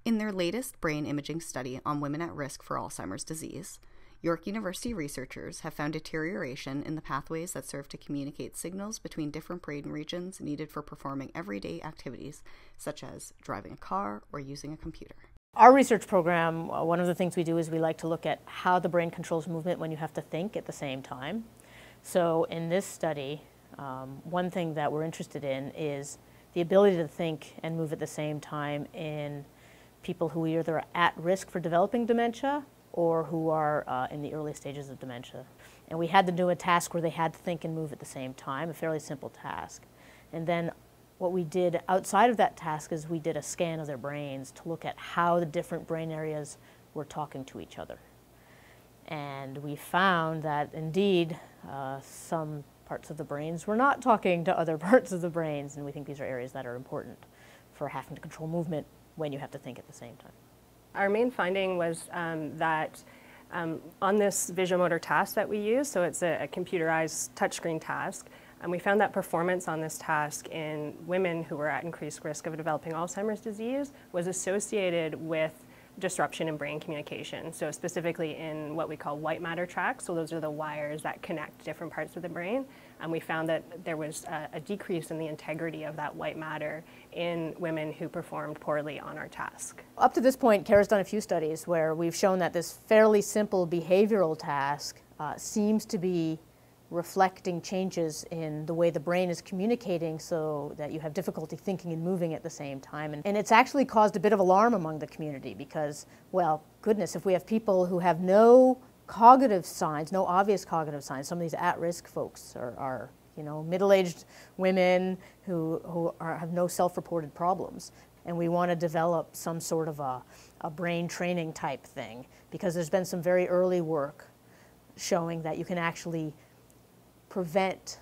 In their latest brain imaging study on women at risk for Alzheimer's disease, York University researchers have found deterioration in the pathways that serve to communicate signals between different brain regions needed for performing everyday activities, such as driving a car or using a computer. Our research program, one of the things we do is we like to look at how the brain controls movement when you have to think at the same time. So in this study, one thing that we're interested in is the ability to think and move at the same time in people who either are at risk for developing dementia or who are in the early stages of dementia. And we had to do a task where they had to think and move at the same time, a fairly simple task. And then what we did outside of that task is we did a scan of their brains to look at how the different brain areas were talking to each other. And we found that indeed some parts of the brains were not talking to other parts of the brains, and we think these are areas that are important for having to control movement when you have to think at the same time. Our main finding was that on this visual motor task that we use, so it's a computerized touchscreen task, and we found that performance on this task in women who were at increased risk of developing Alzheimer's disease was associated with disruption in brain communication, so specifically in what we call white matter tracts, so those are the wires that connect different parts of the brain, and we found that there was a decrease in the integrity of that white matter in women who performed poorly on our task. Up to this point, Kara's done a few studies where we've shown that this fairly simple behavioral task seems to be reflecting changes in the way the brain is communicating so that you have difficulty thinking and moving at the same time. And it's actually caused a bit of alarm among the community because, well, goodness, if we have people who have no cognitive signs, no obvious cognitive signs, some of these at-risk folks are middle-aged women who have no self-reported problems. And we want to develop some sort of a brain training type thing because there's been some very early work showing that you can actually prevent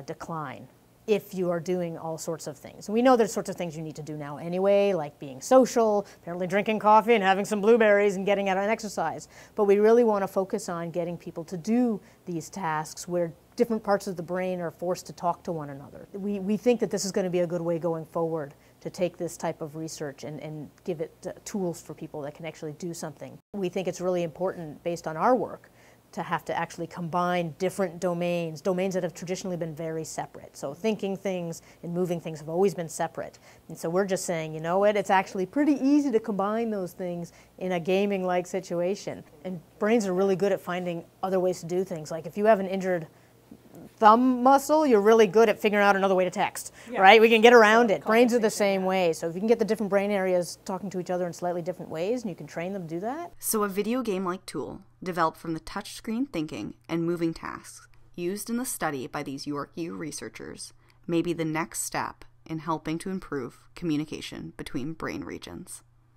decline if you are doing all sorts of things. And we know there's sorts of things you need to do now anyway, like being social, apparently drinking coffee and having some blueberries and getting out and exercise. But we really want to focus on getting people to do these tasks where different parts of the brain are forced to talk to one another. We think that this is going to be a good way going forward to take this type of research and give it tools for people that can actually do something. We think it's really important, based on our work, to have to actually combine different domains that have traditionally been very separate. So thinking things and moving things have always been separate. And so we're just saying, you know what, it's actually pretty easy to combine those things in a gaming-like situation. And brains are really good at finding other ways to do things. Like if you have an injured thumb muscle, you're really good at figuring out another way to text, right? We can get around it. Brains are the same way. So if you can get the different brain areas talking to each other in slightly different ways, and you can train them to do that. So a video game-like tool developed from the touchscreen thinking and moving tasks used in the study by these YorkU researchers may be the next step in helping to improve communication between brain regions.